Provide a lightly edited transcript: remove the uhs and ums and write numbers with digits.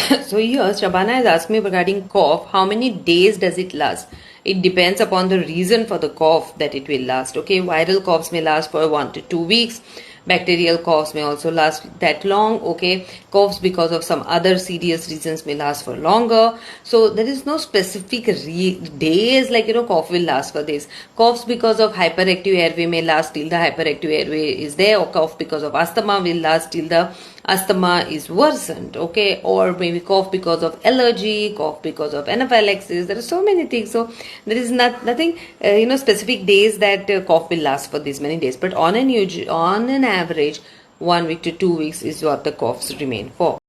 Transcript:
So here Shabana is asking me regarding cough, how many days does it last? It depends upon the reason for the cough that it will last. Okay, viral coughs may last for 1 to 2 weeks. Bacterial coughs may also last that long. Okay, coughs because of some other serious reasons may last for longer. So there is no specific days like cough will last for days. Coughs because of hyperactive airway may last till the hyperactive airway is there, or cough because of asthma will last till the asthma is worsened. Okay, or maybe cough because of allergy, cough because of anaphylaxis. There are so many things. So there is nothing specific days that cough will last for these many days. But on an average, 1 week to 2 weeks is what the coughs remain for.